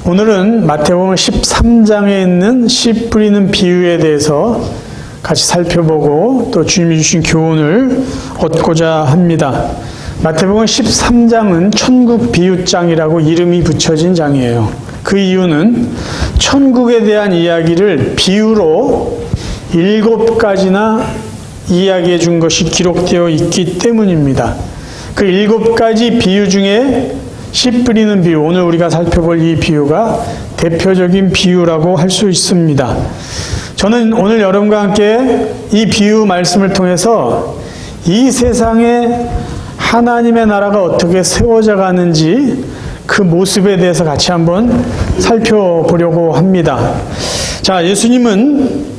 오늘은 마태복음 13장에 있는 씨 뿌리는 비유에 대해서 같이 살펴보고 또 주님이 주신 교훈을 얻고자 합니다. 마태복음 13장은 천국 비유장이라고 이름이 붙여진 장이에요. 그 이유는 천국에 대한 이야기를 비유로 7가지나 이야기해 준 것이 기록되어 있기 때문입니다. 그 7가지 비유 중에 씨 뿌리는 비유, 오늘 우리가 살펴볼 이 비유가 대표적인 비유라고 할 수 있습니다. 저는 오늘 여러분과 함께 이 비유 말씀을 통해서 이 세상에 하나님의 나라가 어떻게 세워져 가는지 그 모습에 대해서 같이 한번 살펴보려고 합니다. 자, 예수님은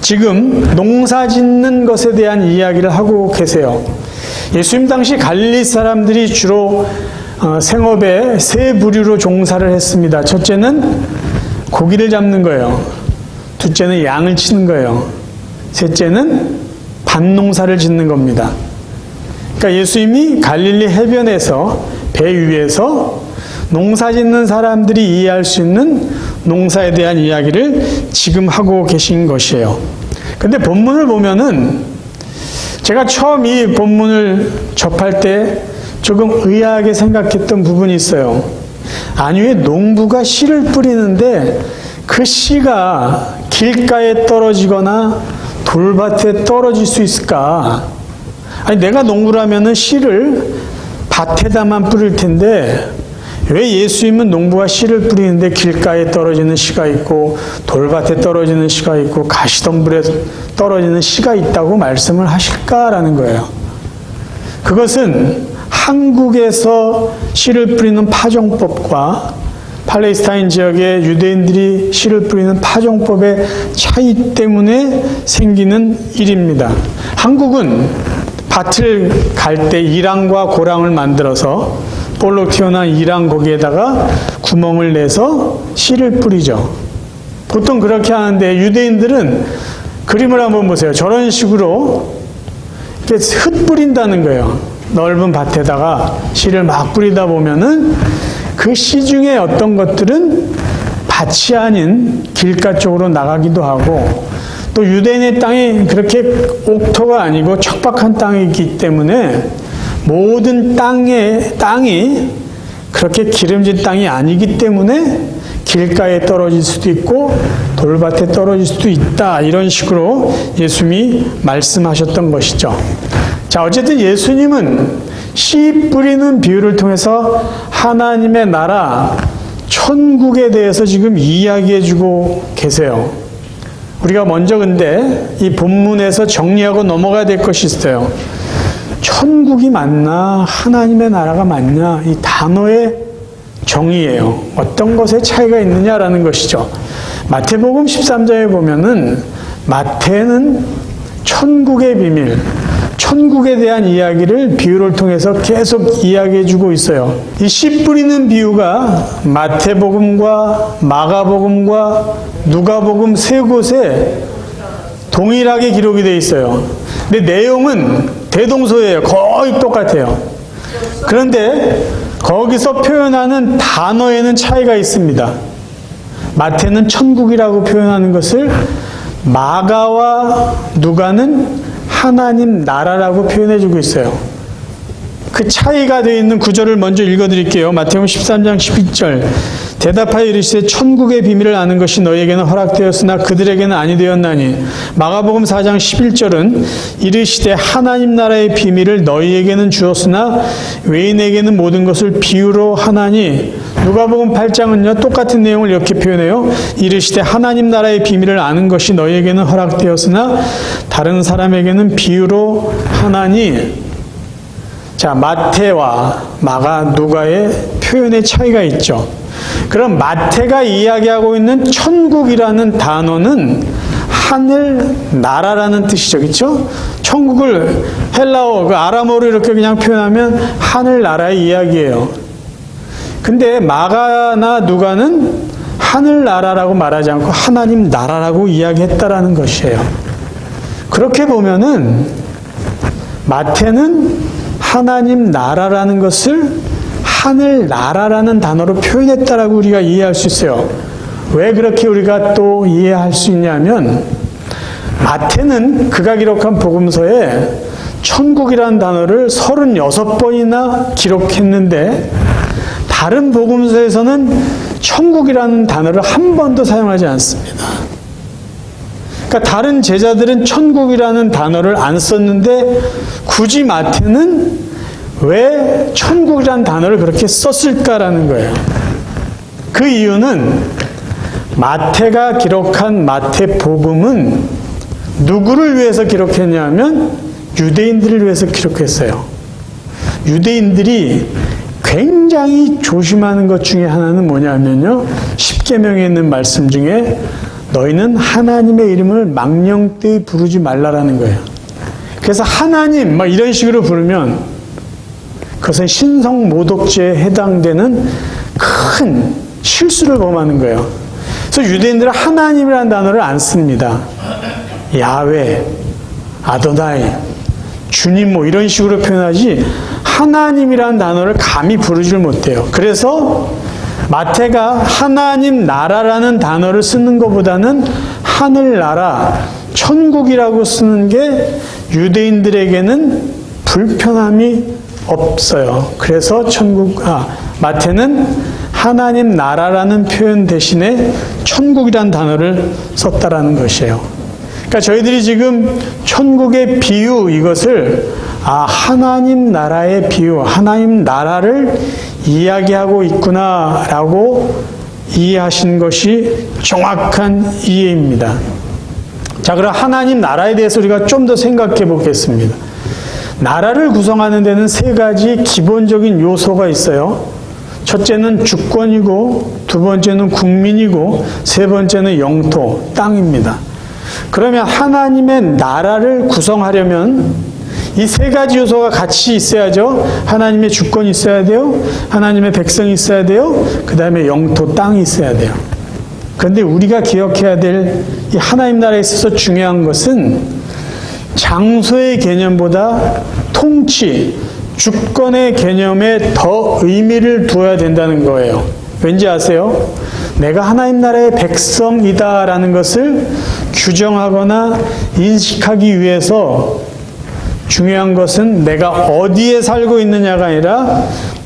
지금 농사 짓는 것에 대한 이야기를 하고 계세요. 예수님 당시 갈릴리 사람들이 주로 생업에 세 부류로 종사를 했습니다. 첫째는 고기를 잡는 거예요. 둘째는 양을 치는 거예요. 셋째는 밭농사를 짓는 겁니다. 그러니까 예수님이 갈릴리 해변에서 배 위에서 농사 짓는 사람들이 이해할 수 있는 농사에 대한 이야기를 지금 하고 계신 것이에요. 근데 본문을 보면은 제가 처음 이 본문을 접할 때 조금 의아하게 생각했던 부분이 있어요. 아니, 왜 농부가 씨를 뿌리는데 그 씨가 길가에 떨어지거나 돌밭에 떨어질 수 있을까? 아니, 내가 농부라면은 씨를 밭에다만 뿌릴 텐데 왜 예수님은 농부가 씨를 뿌리는데 길가에 떨어지는 씨가 있고 돌밭에 떨어지는 씨가 있고 가시덤불에 떨어지는 씨가 있다고 말씀을 하실까라는 거예요. 그것은 한국에서 씨를 뿌리는 파종법과 팔레스타인 지역의 유대인들이 씨를 뿌리는 파종법의 차이 때문에 생기는 일입니다. 한국은 밭을 갈 때 이랑과 고랑을 만들어서 볼록 튀어나온 이랑 거기에다가 구멍을 내서 씨를 뿌리죠. 보통 그렇게 하는데 유대인들은 그림을 한번 보세요. 저런 식으로 이렇게 흙 뿌린다는 거예요. 넓은 밭에다가 씨를 막 뿌리다 보면은 그 씨 중에 어떤 것들은 밭이 아닌 길가 쪽으로 나가기도 하고 또 유대인의 땅이 그렇게 옥토가 아니고 척박한 땅이기 때문에 모든 땅이 그렇게 기름진 땅이 아니기 때문에 길가에 떨어질 수도 있고 돌밭에 떨어질 수도 있다. 이런 식으로 예수님이 말씀하셨던 것이죠. 자, 어쨌든 예수님은 씨 뿌리는 비유를 통해서 하나님의 나라, 천국에 대해서 지금 이야기해주고 계세요. 우리가 먼저 근데 이 본문에서 정리하고 넘어가야 될 것이 있어요. 천국이 맞나, 하나님의 나라가 맞냐, 이 단어의 정의예요. 어떤 것에 차이가 있느냐라는 것이죠. 마태복음 13장에 보면은 마태는 천국의 비밀, 천국에 대한 이야기를 비유를 통해서 계속 이야기해주고 있어요. 이 씨 뿌리는 비유가 마태복음과 마가복음과 누가복음 세 곳에 동일하게 기록이 되어 있어요. 근데 내용은 대동소이해요. 거의 똑같아요. 그런데 거기서 표현하는 단어에는 차이가 있습니다. 마태는 천국이라고 표현하는 것을 마가와 누가는 하나님 나라라고 표현해주고 있어요. 그 차이가 되어 있는 구절을 먼저 읽어드릴게요. 마태복음 13장 12절. 대답하여 이르시되 천국의 비밀을 아는 것이 너희에게는 허락되었으나 그들에게는 아니 되었나니. 마가복음 4장 11절은 이르시되 하나님 나라의 비밀을 너희에게는 주었으나 외인에게는 모든 것을 비유로 하나니. 누가복음 8장은요 똑같은 내용을 이렇게 표현해요. 이르시되 하나님 나라의 비밀을 아는 것이 너희에게는 허락되었으나 다른 사람에게는 비유로 하나니. 자, 마태와 마가, 누가의 표현의 차이가 있죠. 그럼 마태가 이야기하고 있는 천국이라는 단어는 하늘 나라라는 뜻이죠. 그렇죠? 천국을 헬라어, 그 아람어로 이렇게 그냥 표현하면 하늘 나라의 이야기예요. 근데 마가나 누가는 하늘 나라라고 말하지 않고 하나님 나라라고 이야기했다라는 것이에요. 그렇게 보면은 마태는 하나님 나라라는 것을 하늘 나라라는 단어로 표현했다라고 우리가 이해할 수 있어요. 왜 그렇게 우리가 또 이해할 수 있냐면 마태는 그가 기록한 복음서에 천국이라는 단어를 36번이나 기록했는데 다른 복음서에서는 천국이라는 단어를 한 번도 사용하지 않습니다. 그러니까 다른 제자들은 천국이라는 단어를 안 썼는데 굳이 마태는 왜 천국이라는 단어를 그렇게 썼을까라는 거예요. 그 이유는 마태가 기록한 마태복음은 누구를 위해서 기록했냐면 유대인들을 위해서 기록했어요. 유대인들이 굉장히 조심하는 것 중에 하나는 뭐냐면요. 십계명에 있는 말씀 중에 너희는 하나님의 이름을 망령되이 부르지 말라라는 거예요. 그래서 하나님 막 이런 식으로 부르면 그것은 신성모독죄에 해당되는 큰 실수를 범하는 거예요. 그래서 유대인들은 하나님이라는 단어를 안 씁니다. 야훼, 아도나이, 주님 뭐 이런 식으로 표현하지 하나님이라는 단어를 감히 부르질 못해요. 그래서 마태가 하나님 나라라는 단어를 쓰는 것보다는 하늘나라, 천국이라고 쓰는 게 유대인들에게는 불편함이 없어요. 그래서 마태는 하나님 나라라는 표현 대신에 천국이라는 단어를 썼다라는 것이에요. 그러니까 저희들이 지금 천국의 비유 이것을 하나님 나라의 비유, 하나님 나라를 이야기하고 있구나라고 이해하신 것이 정확한 이해입니다. 자, 그럼 하나님 나라에 대해서 우리가 좀 더 생각해 보겠습니다. 나라를 구성하는 데는 세 가지 기본적인 요소가 있어요. 첫째는 주권이고, 두 번째는 국민이고, 세 번째는 영토, 땅입니다. 그러면 하나님의 나라를 구성하려면 이 세 가지 요소가 같이 있어야죠. 하나님의 주권이 있어야 돼요. 하나님의 백성이 있어야 돼요. 그 다음에 영토, 땅이 있어야 돼요. 그런데 우리가 기억해야 될 이 하나님 나라에 있어서 중요한 것은 장소의 개념보다 통치, 주권의 개념에 더 의미를 두어야 된다는 거예요. 왠지 아세요? 내가 하나님 나라의 백성이다라는 것을 규정하거나 인식하기 위해서 중요한 것은 내가 어디에 살고 있느냐가 아니라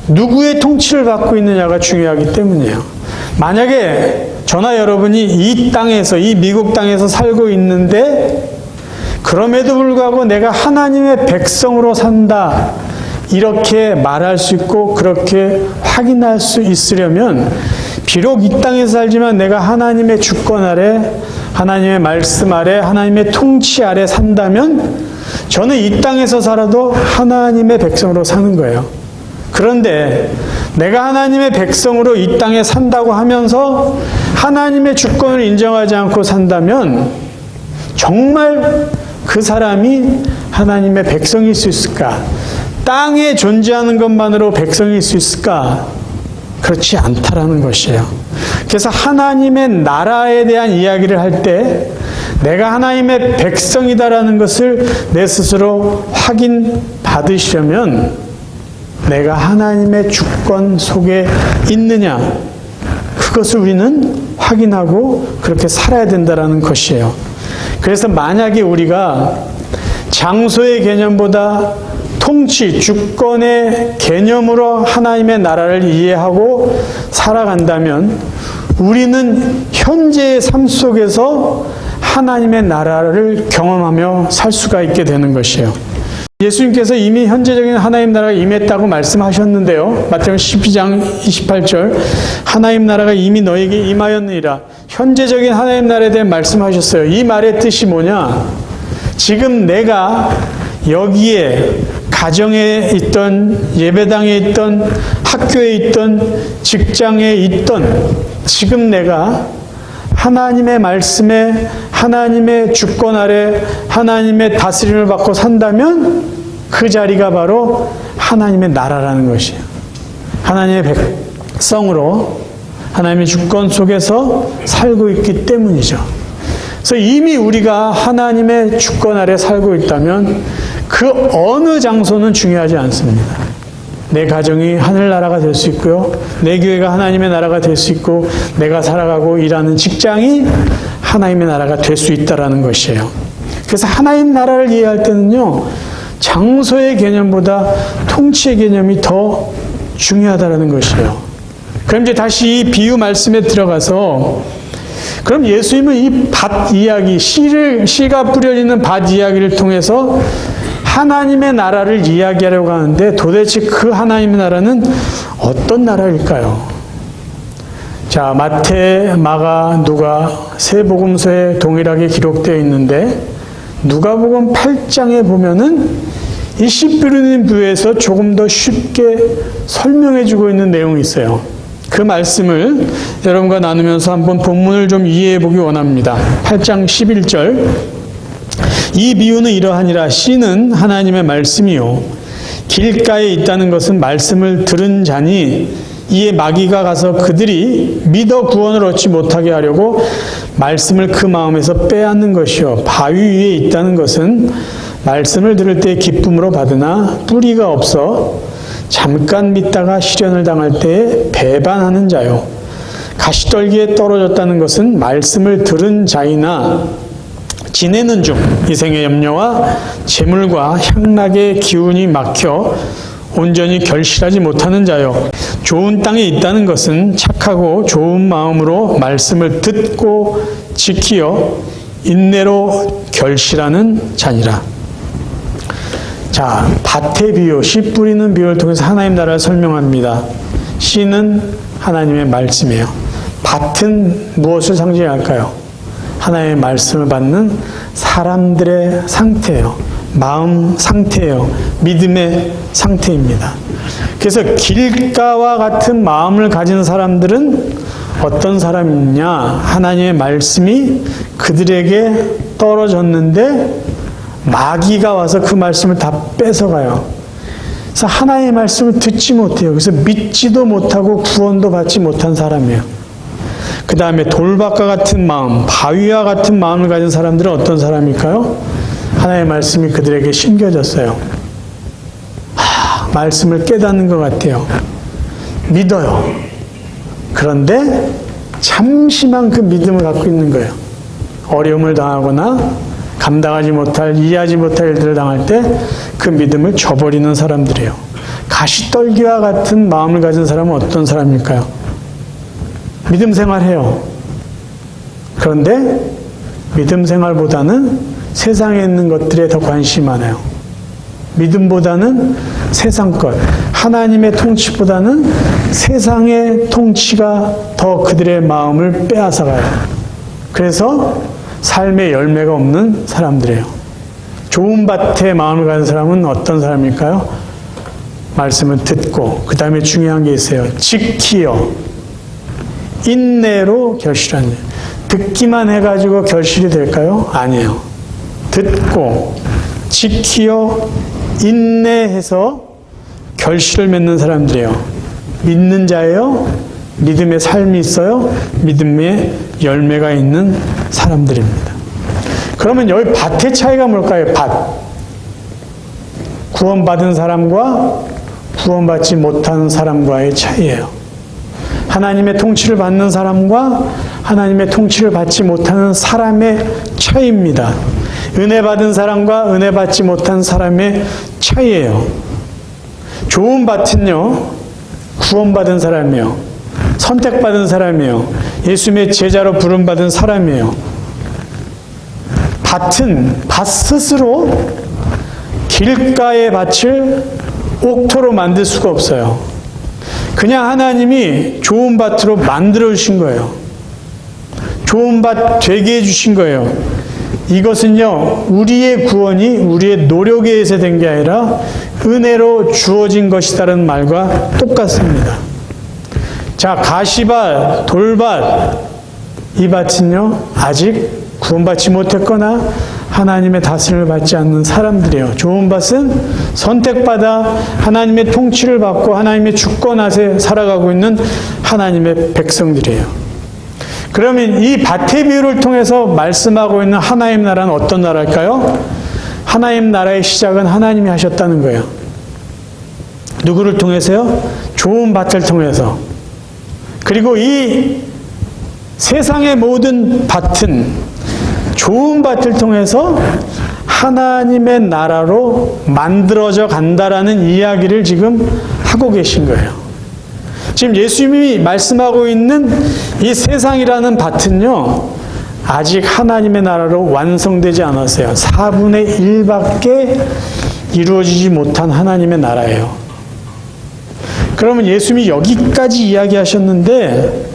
누구의 통치를 받고 있느냐가 중요하기 때문이에요. 만약에 저나 여러분이 이 땅에서, 이 미국 땅에서 살고 있는데 그럼에도 불구하고 내가 하나님의 백성으로 산다 이렇게 말할 수 있고 그렇게 확인할 수 있으려면 비록 이 땅에서 살지만 내가 하나님의 주권 아래, 하나님의 말씀 아래, 하나님의 통치 아래 산다면 저는 이 땅에서 살아도 하나님의 백성으로 사는 거예요. 그런데 내가 하나님의 백성으로 이 땅에 산다고 하면서 하나님의 주권을 인정하지 않고 산다면 정말 그 사람이 하나님의 백성일 수 있을까? 땅에 존재하는 것만으로 백성일 수 있을까? 그렇지 않다라는 것이에요. 그래서 하나님의 나라에 대한 이야기를 할 때 내가 하나님의 백성이다라는 것을 내 스스로 확인받으시려면 내가 하나님의 주권 속에 있느냐 그것을 우리는 확인하고 그렇게 살아야 된다라는 것이에요. 그래서 만약에 우리가 장소의 개념보다 통치, 주권의 개념으로 하나님의 나라를 이해하고 살아간다면 우리는 현재의 삶 속에서 하나님의 나라를 경험하며 살 수가 있게 되는 것이에요. 예수님께서 이미 현재적인 하나님 나라가 임했다고 말씀하셨는데요. 마태복음 12장 28절 하나님 나라가 이미 너에게 임하였느니라. 현재적인 하나님 나라에 대해 말씀하셨어요. 이 말의 뜻이 뭐냐? 지금 내가 여기에 가정에 있던, 예배당에 있던, 학교에 있던, 직장에 있던 지금 내가 하나님의 말씀에 하나님의 주권 아래 하나님의 다스림을 받고 산다면 그 자리가 바로 하나님의 나라라는 것이에요. 하나님의 백성으로 하나님의 주권 속에서 살고 있기 때문이죠. 그래서 이미 우리가 하나님의 주권 아래 살고 있다면 그 어느 장소는 중요하지 않습니다. 내 가정이 하늘나라가 될 수 있고요. 내 교회가 하나님의 나라가 될 수 있고 내가 살아가고 일하는 직장이 하나님의 나라가 될 수 있다는 것이에요. 그래서 하나님 나라를 이해할 때는요. 장소의 개념보다 통치의 개념이 더 중요하다는 것이에요. 그럼 이제 다시 이 비유 말씀에 들어가서 그럼 예수님은 이 밭 이야기, 씨가 뿌려지는 밭 이야기를 통해서 하나님의 나라를 이야기하려고 하는데 도대체 그 하나님의 나라는 어떤 나라일까요? 자, 마태, 마가, 누가 세 복음서에 동일하게 기록되어 있는데 누가복음 8장에 보면은 이 씨 뿌리는 비유에서 조금 더 쉽게 설명해 주고 있는 내용이 있어요. 그 말씀을 여러분과 나누면서 한번 본문을 좀 이해해 보기 원합니다. 8장 11절 이 비유는 이러하니라 씨는 하나님의 말씀이요 길가에 있다는 것은 말씀을 들은 자니 이에 마귀가 가서 그들이 믿어 구원을 얻지 못하게 하려고 말씀을 그 마음에서 빼앗는 것이요 바위 위에 있다는 것은 말씀을 들을 때 기쁨으로 받으나 뿌리가 없어 잠깐 믿다가 시련을 당할 때에 배반하는 자요 가시떨기에 떨어졌다는 것은 말씀을 들은 자이나 지내는 중 이생의 염려와 재물과 향락의 기운이 막혀 온전히 결실하지 못하는 자요 좋은 땅에 있다는 것은 착하고 좋은 마음으로 말씀을 듣고 지키어 인내로 결실하는 자니라. 자, 밭의 비유, 씨 뿌리는 비유를 통해서 하나님 나라를 설명합니다. 씨는 하나님의 말씀이에요. 밭은 무엇을 상징할까요? 하나님의 말씀을 받는 사람들의 상태예요. 마음 상태예요. 믿음의 상태입니다. 그래서 길가와 같은 마음을 가진 사람들은 어떤 사람이냐? 하나님의 말씀이 그들에게 떨어졌는데 마귀가 와서 그 말씀을 다 뺏어가요. 그래서 하나님의 말씀을 듣지 못해요. 그래서 믿지도 못하고 구원도 받지 못한 사람이에요. 그 다음에 돌밭과 같은 마음, 바위와 같은 마음을 가진 사람들은 어떤 사람일까요? 하나님의 말씀이 그들에게 심겨졌어요. 말씀을 깨닫는 것 같아요. 믿어요. 그런데 잠시만 그 믿음을 갖고 있는 거예요. 어려움을 당하거나 감당하지 못할, 이해하지 못할 일들을 당할 때 그 믿음을 저버리는 사람들이에요. 가시떨기와 같은 마음을 가진 사람은 어떤 사람일까요? 믿음 생활해요. 그런데 믿음 생활보다는 세상에 있는 것들에 더 관심이 많아요. 믿음보다는 세상 것, 하나님의 통치보다는 세상의 통치가 더 그들의 마음을 빼앗아가요. 그래서 삶의 열매가 없는 사람들이에요. 좋은 밭에 마음을 가진 사람은 어떤 사람일까요? 말씀을 듣고 그 다음에 중요한 게 있어요. 지키어 인내로 결실하는. 듣기만 해가지고 결실이 될까요? 아니에요. 듣고 지키어 인내해서 결실을 맺는 사람들이에요. 믿는 자예요. 믿음의 삶이 있어요. 믿음의 열매가 있는 사람들입니다. 그러면 여기 밭의 차이가 뭘까요? 밭. 구원받은 사람과 구원받지 못한 사람과의 차이예요. 하나님의 통치를 받는 사람과 하나님의 통치를 받지 못하는 사람의 차이입니다. 은혜 받은 사람과 은혜 받지 못한 사람의 차이예요. 좋은 밭은요, 구원받은 사람이에요. 선택받은 사람이에요. 예수님의 제자로 부름받은 사람이에요. 밭은 밭 스스로 길가의 밭을 옥토로 만들 수가 없어요. 그냥 하나님이 좋은 밭으로 만들어 주신 거예요. 좋은 밭 되게 해주신 거예요. 이것은요, 우리의 구원이 우리의 노력에 의해서 된 게 아니라 은혜로 주어진 것이다라는 말과 똑같습니다. 자, 가시밭, 돌밭, 이 밭은요, 아직 구원받지 못했거나 하나님의 다스림을 받지 않는 사람들이에요. 좋은 밭은 선택받아 하나님의 통치를 받고 하나님의 주권 아래 살아가고 있는 하나님의 백성들이에요. 그러면 이 밭의 비유를 통해서 말씀하고 있는 하나님 나라는 어떤 나라일까요? 하나님 나라의 시작은 하나님이 하셨다는 거예요. 누구를 통해서요? 좋은 밭을 통해서. 그리고 이 세상의 모든 밭은 좋은 밭을 통해서 하나님의 나라로 만들어져 간다라는 이야기를 지금 하고 계신 거예요. 지금 예수님이 말씀하고 있는 이 세상이라는 밭은요, 아직 하나님의 나라로 완성되지 않았어요. 4분의 1밖에 이루어지지 못한 하나님의 나라예요. 그러면 예수님이 여기까지 이야기하셨는데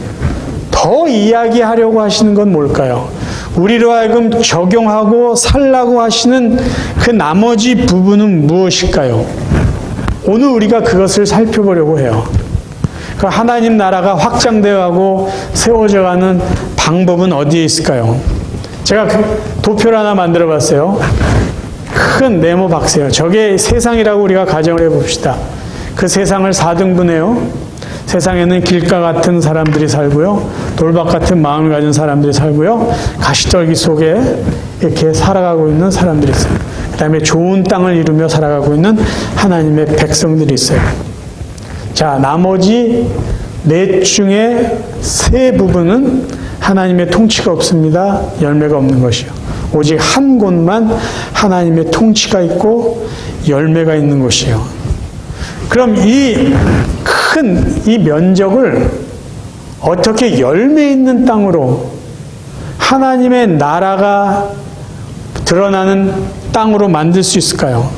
더 이야기하려고 하시는 건 뭘까요? 우리로 하여금 적용하고 살라고 하시는 그 나머지 부분은 무엇일까요? 오늘 우리가 그것을 살펴보려고 해요. 그 하나님 나라가 확장되어가고 세워져가는 방법은 어디에 있을까요? 제가 도표를 하나 만들어 봤어요. 큰 네모 박스예요. 저게 세상이라고 우리가 가정을 해봅시다. 그 세상을 4등분해요. 세상에는 길가 같은 사람들이 살고요. 돌박 같은 마음을 가진 사람들이 살고요. 가시떨기 속에 이렇게 살아가고 있는 사람들이 있어요. 그 다음에 좋은 땅을 이루며 살아가고 있는 하나님의 백성들이 있어요. 자, 나머지 넷 중에 세 부분은 하나님의 통치가 없습니다. 열매가 없는 것이요. 오직 한 곳만 하나님의 통치가 있고 열매가 있는 곳이요. 그럼 이 큰 이 면적을 어떻게 열매 있는 땅으로 하나님의 나라가 드러나는 땅으로 만들 수 있을까요?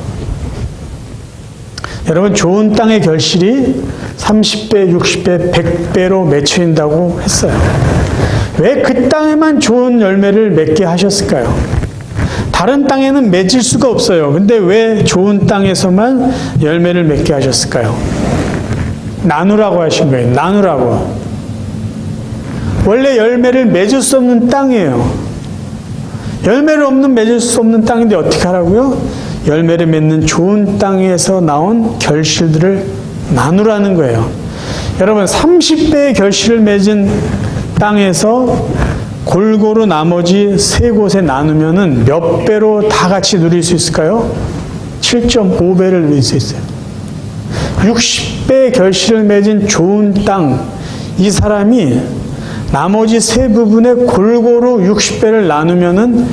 여러분, 좋은 땅의 결실이 30배, 60배, 100배로 맺혀진다고 했어요. 왜 그 땅에만 좋은 열매를 맺게 하셨을까요? 다른 땅에는 맺을 수가 없어요. 근데 왜 좋은 땅에서만 열매를 맺게 하셨을까요? 나누라고 하신 거예요. 나누라고. 원래 열매를 맺을 수 없는 땅이에요. 열매를 맺을 수 없는 땅인데 어떻게 하라고요? 열매를 맺는 좋은 땅에서 나온 결실들을 나누라는 거예요. 여러분, 30배의 결실을 맺은 땅에서 골고루 나머지 세 곳에 나누면은 몇 배로 다 같이 누릴 수 있을까요? 7.5배를 누릴 수 있어요. 60배의 결실을 맺은 좋은 땅, 이 사람이 나머지 세 부분에 골고루 60배를 나누면은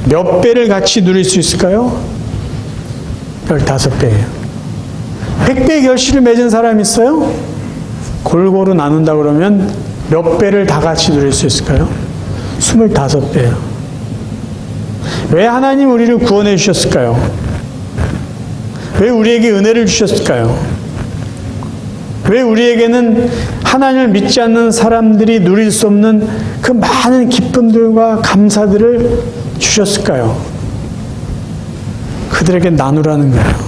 몇 배를 같이 누릴 수 있을까요? 15배예요. 100배의 결실을 맺은 사람이 있어요? 골고루 나눈다 그러면 몇 배를 다 같이 누릴 수 있을까요? 25배예요. 왜 하나님 우리를 구원해 주셨을까요? 왜 우리에게 은혜를 주셨을까요? 왜 우리에게는 하나님을 믿지 않는 사람들이 누릴 수 없는 그 많은 기쁨들과 감사들을 주셨을까요? 그들에게 나누라는 거예요.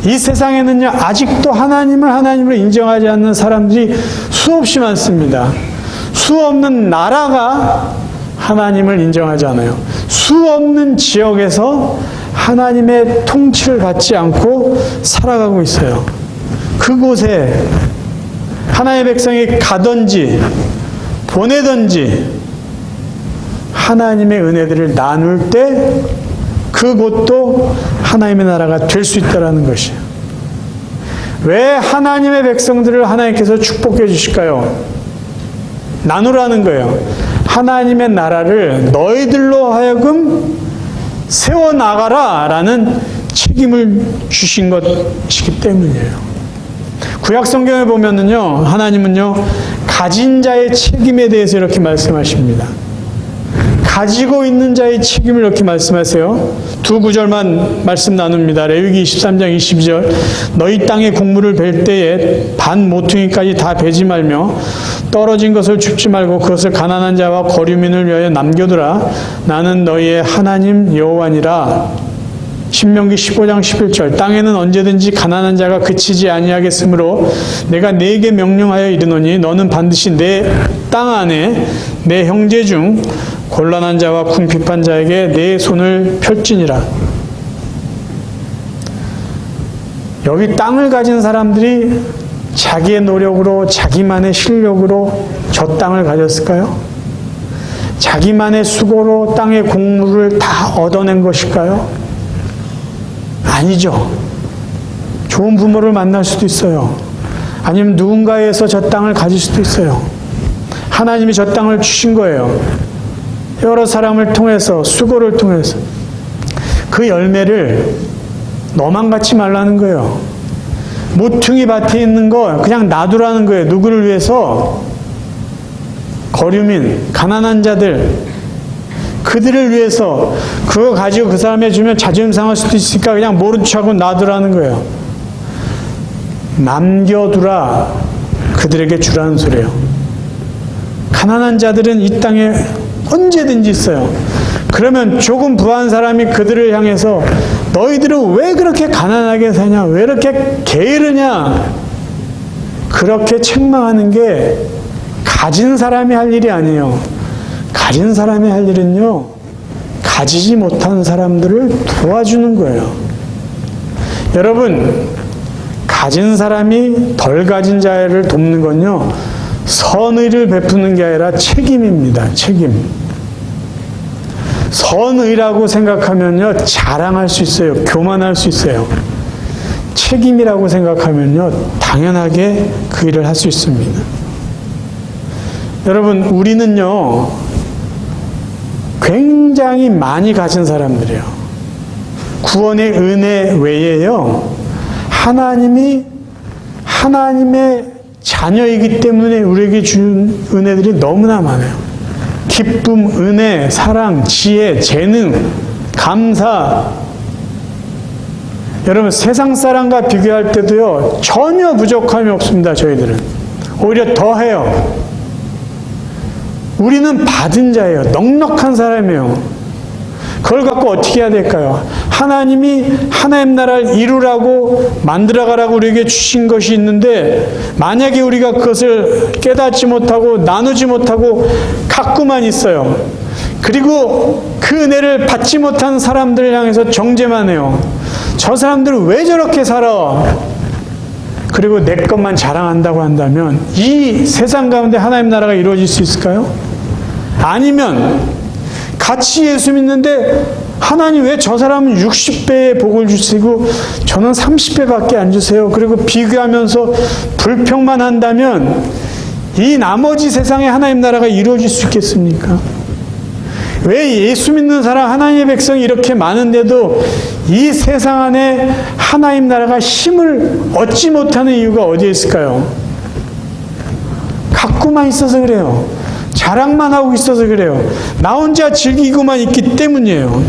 이 세상에는요, 아직도 하나님을 하나님으로 인정하지 않는 사람들이 수없이 많습니다. 수 없는 나라가 하나님을 인정하지 않아요. 수 없는 지역에서 하나님의 통치를 받지 않고 살아가고 있어요. 그곳에 하나님의 백성이 가든지 보내든지 하나님의 은혜들을 나눌 때 그곳도 하나님의 나라가 될 수 있다는 것이에요. 왜 하나님의 백성들을 하나님께서 축복해 주실까요? 나누라는 거예요. 하나님의 나라를 너희들로 하여금 세워나가라 라는 책임을 주신 것이기 때문이에요. 구약성경에 보면은요, 하나님은요, 가진 자의 책임에 대해서 이렇게 말씀하십니다. 가지고 있는 자의 책임을 이렇게 말씀하세요. 두 구절만 말씀 나눕니다. 레위기 23장 22절. 너희 땅의 곡물을 벨 때에 반 모퉁이까지 다 베지 말며 떨어진 것을 줍지 말고 그것을 가난한 자와 거류민을 위하여 남겨두라. 나는 너희의 하나님 여호와니라. 신명기 15장 11절. 땅에는 언제든지 가난한 자가 그치지 아니하겠으므로 내가 네게 명령하여 이르노니 너는 반드시 내 땅 안에 내 형제 중 곤란한 자와 궁핍한 자에게 내 손을 펼지니라. 여기 땅을 가진 사람들이 자기의 노력으로 자기만의 실력으로 저 땅을 가졌을까요? 자기만의 수고로 땅의 곡물을 다 얻어낸 것일까요? 아니죠. 좋은 부모를 만날 수도 있어요. 아니면 누군가에서 저 땅을 가질 수도 있어요. 하나님이 저 땅을 주신 거예요. 여러 사람을 통해서, 수고를 통해서. 그 열매를 너만 갖지 말라는 거예요. 모퉁이 밭에 있는 거 그냥 놔두라는 거예요. 누구를 위해서? 거류민, 가난한 자들, 그들을 위해서. 그거 가지고 그 사람에 주면 자존심 상할 수도 있으니까 그냥 모른 척하고 놔두라는 거예요. 남겨두라, 그들에게 주라는 소리예요. 가난한 자들은 이 땅에 언제든지 있어요. 그러면 조금 부한 사람이 그들을 향해서 너희들은 왜 그렇게 가난하게 사냐? 왜 이렇게 게으르냐? 그렇게 책망하는 게 가진 사람이 할 일이 아니에요. 가진 사람이 할 일은요, 가지지 못한 사람들을 도와주는 거예요. 여러분, 가진 사람이 덜 가진 자를 돕는 건요, 선의를 베푸는 게 아니라 책임입니다. 책임. 선의라고 생각하면요, 자랑할 수 있어요. 교만할 수 있어요. 책임이라고 생각하면요, 당연하게 그 일을 할 수 있습니다. 여러분, 우리는요, 굉장히 많이 가진 사람들이에요. 구원의 은혜 외에요, 하나님의 자녀이기 때문에 우리에게 준 은혜들이 너무나 많아요. 기쁨, 은혜, 사랑, 지혜, 재능, 감사. 여러분, 세상 사람과 비교할 때도요, 전혀 부족함이 없습니다. 저희들은 오히려 더해요. 우리는 받은 자예요. 넉넉한 사람이에요. 그걸 갖고 어떻게 해야 될까요? 하나님이 하나님 나라를 이루라고 만들어가라고 우리에게 주신 것이 있는데, 만약에 우리가 그것을 깨닫지 못하고 나누지 못하고 갖고만 있어요. 그리고 그 은혜를 받지 못한 사람들을 향해서 정죄만 해요. 저 사람들은 왜 저렇게 살아? 그리고 내 것만 자랑한다고 한다면 이 세상 가운데 하나님 나라가 이루어질 수 있을까요? 아니면 같이 예수 믿는데 하나님 왜 저 사람은 60배의 복을 주시고 저는 30배밖에 안 주세요? 그리고 비교하면서 불평만 한다면 이 나머지 세상에 하나님 나라가 이루어질 수 있겠습니까? 왜 예수 믿는 사람, 하나님의 백성이 이렇게 많은데도 이 세상 안에 하나님 나라가 힘을 얻지 못하는 이유가 어디에 있을까요? 갖고만 있어서 그래요. 자랑만 하고 있어서 그래요. 나 혼자 즐기고만 있기 때문이에요.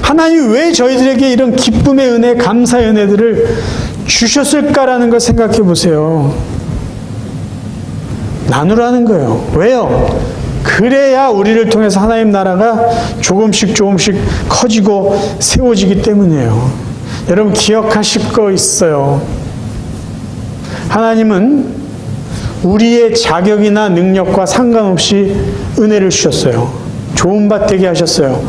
하나님이 왜 저희들에게 이런 기쁨의 은혜, 감사의 은혜들을 주셨을까라는 걸 생각해 보세요. 나누라는 거예요. 왜요? 그래야 우리를 통해서 하나님 나라가 조금씩 커지고 세워지기 때문이에요. 여러분, 기억하실 거 있어요. 하나님은 우리의 자격이나 능력과 상관없이 은혜를 주셨어요. 좋은 밭 되게 하셨어요.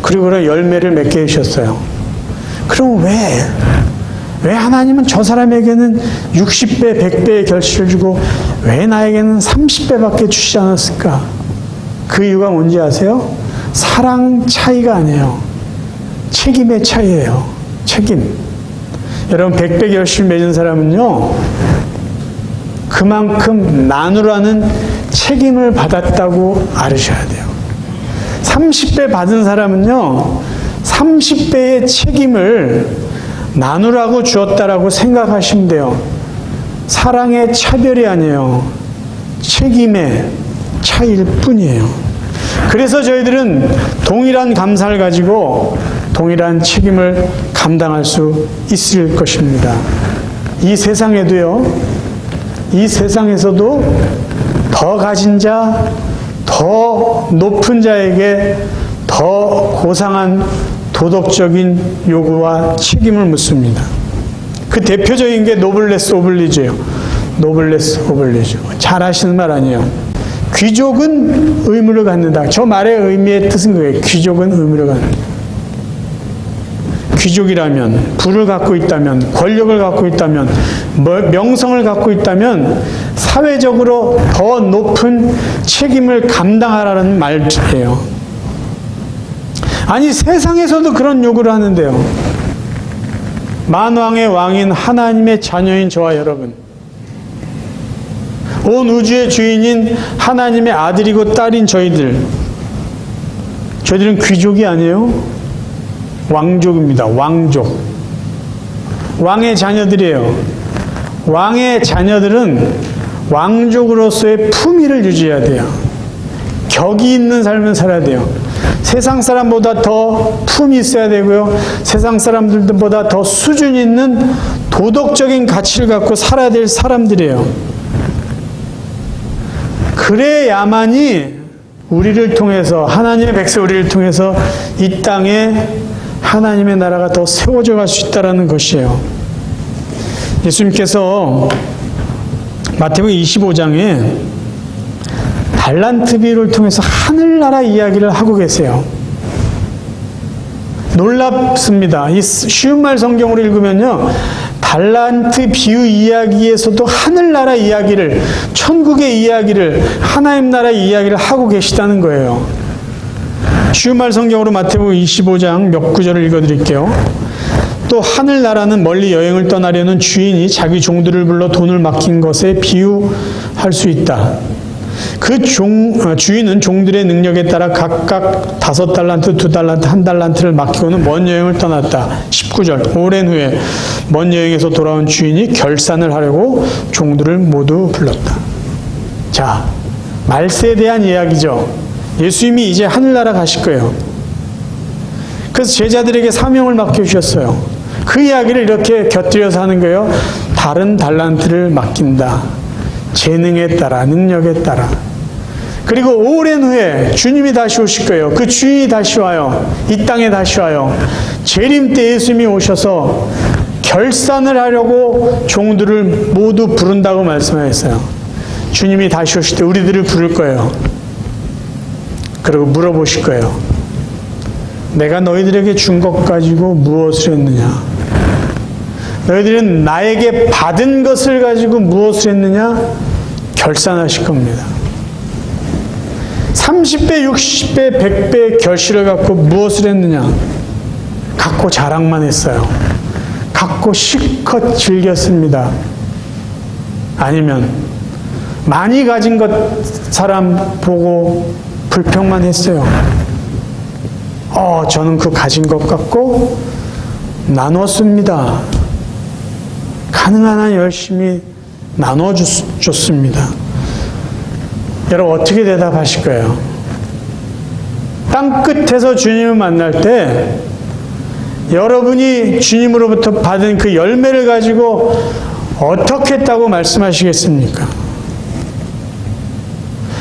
그리고 열매를 맺게 해주셨어요. 그럼 왜 하나님은 저 사람에게는 60배, 100배의 결실을 주고 왜 나에게는 30배밖에 주시지 않았을까? 그 이유가 뭔지 아세요? 사랑 차이가 아니에요. 책임의 차이예요. 책임. 여러분, 100배 결실 맺은 사람은요, 그만큼 나누라는 책임을 받았다고 알으셔야 돼요. 30배 받은 사람은요, 30배의 책임을 나누라고 주었다라고 생각하시면 돼요. 사랑의 차별이 아니에요. 책임의 차이일 뿐이에요. 그래서 저희들은 동일한 감사를 가지고 동일한 책임을 감당할 수 있을 것입니다. 이 세상에서도 더 가진 자, 더 높은 자에게 더 고상한 도덕적인 요구와 책임을 묻습니다. 그 대표적인 게 노블레스 오블리주예요. 노블레스 오블리주. 잘 아시는 말 아니에요. 귀족은 의무를 갖는다. 저 말의 의미의 뜻은 그거예요. 귀족은 의무를 갖는다. 귀족이라면, 부를 갖고 있다면, 권력을 갖고 있다면, 명성을 갖고 있다면 사회적으로 더 높은 책임을 감당하라는 말이에요. 아니, 세상에서도 그런 요구를 하는데요. 만왕의 왕인 하나님의 자녀인 저와 여러분, 온 우주의 주인인 하나님의 아들이고 딸인 저희들은 귀족이 아니에요. 왕족입니다. 왕족. 왕의 자녀들이에요. 왕의 자녀들은 왕족으로서의 품위를 유지해야 돼요. 격이 있는 삶을 살아야 돼요. 세상 사람보다 더 품이 있어야 되고요. 세상 사람들보다 더 수준 있는 도덕적인 가치를 갖고 살아야 될 사람들이에요. 그래야만이 우리를 통해서, 하나님의 백성 우리를 통해서 이 땅에 하나님의 나라가 더 세워져 갈 수 있다는 것이에요. 예수님께서 마태복음 25장에 달란트 비유를 통해서 하늘나라 이야기를 하고 계세요. 놀랍습니다. 이 쉬운 말 성경으로 읽으면요, 달란트 비유 이야기에서도 하늘나라 이야기를, 천국의 이야기를, 하나님 나라 이야기를 하고 계시다는 거예요. 쉬운 말 성경으로 마태복음 25장 몇 구절을 읽어드릴게요. 또 하늘나라는 멀리 여행을 떠나려는 주인이 자기 종들을 불러 돈을 맡긴 것에 비유할 수 있다. 그 주인은 종들의 능력에 따라 각각 5달란트, 2달란트, 1달란트를 맡기고는 먼 여행을 떠났다. 19절. 오랜 후에 먼 여행에서 돌아온 주인이 결산을 하려고 종들을 모두 불렀다. 자, 말세에 대한 이야기죠. 예수님이 이제 하늘나라 가실 거예요. 그래서 제자들에게 사명을 맡겨주셨어요. 그 이야기를 이렇게 곁들여서 하는 거예요. 다른 달란트를 맡긴다. 재능에 따라, 능력에 따라. 그리고 오랜 후에 주님이 다시 오실 거예요. 그 주인이 다시 와요. 이 땅에 다시 와요. 재림 때 예수님이 오셔서 결산을 하려고 종들을 모두 부른다고 말씀하셨어요. 주님이 다시 오실 때 우리들을 부를 거예요. 그리고 물어보실 거예요. 내가 너희들에게 준 것 가지고 무엇을 했느냐? 너희들은 나에게 받은 것을 가지고 무엇을 했느냐? 결산하실 겁니다. 30배, 60배, 100배의 결실을 갖고 무엇을 했느냐? 갖고 자랑만 했어요. 갖고 실컷 즐겼습니다. 아니면 많이 가진 것 사람 보고 불평만 했어요. 저는 그 가진 것 갖고 나눴습니다. 가능한 한 열심히 나눠줬습니다. 여러분 어떻게 대답하실 거예요? 땅 끝에서 주님을 만날 때 여러분이 주님으로부터 받은 그 열매를 가지고 어떻게 했다고 말씀하시겠습니까?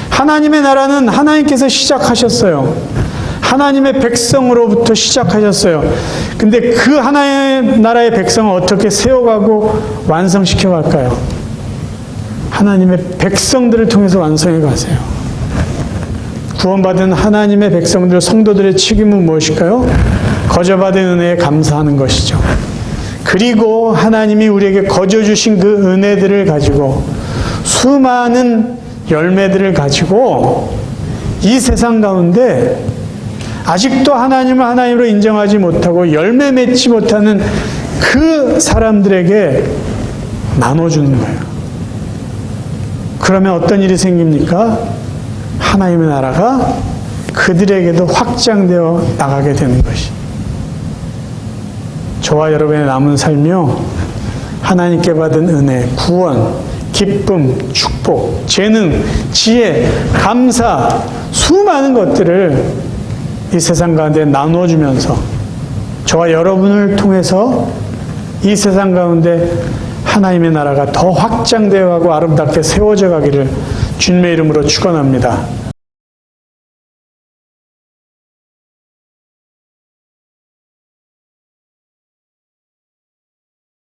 하나님의 나라는 하나님께서 시작하셨어요. 하나님의 백성으로부터 시작하셨어요. 근데 그 하나님의 나라의 백성을 어떻게 세워가고 완성시켜 갈까요? 하나님의 백성들을 통해서 완성해 가세요. 구원받은 하나님의 백성들, 성도들의 책임은 무엇일까요? 거저받은 은혜에 감사하는 것이죠. 그리고 하나님이 우리에게 거저 주신 그 은혜들을 가지고 수많은 열매들을 가지고 이 세상 가운데 아직도 하나님을 하나님으로 인정하지 못하고 열매 맺지 못하는 그 사람들에게 나눠주는 거예요. 그러면 어떤 일이 생깁니까? 하나님의 나라가 그들에게도 확장되어 나가게 되는 것이. 저와 여러분의 남은 삶이요, 하나님께 받은 은혜, 구원, 기쁨, 축복, 재능, 지혜, 감사, 수많은 것들을 이 세상 가운데 나눠주면서 저와 여러분을 통해서 이 세상 가운데 하나님의 나라가 더 확장되어 가고 아름답게 세워져 가기를 주님의 이름으로 축원합니다.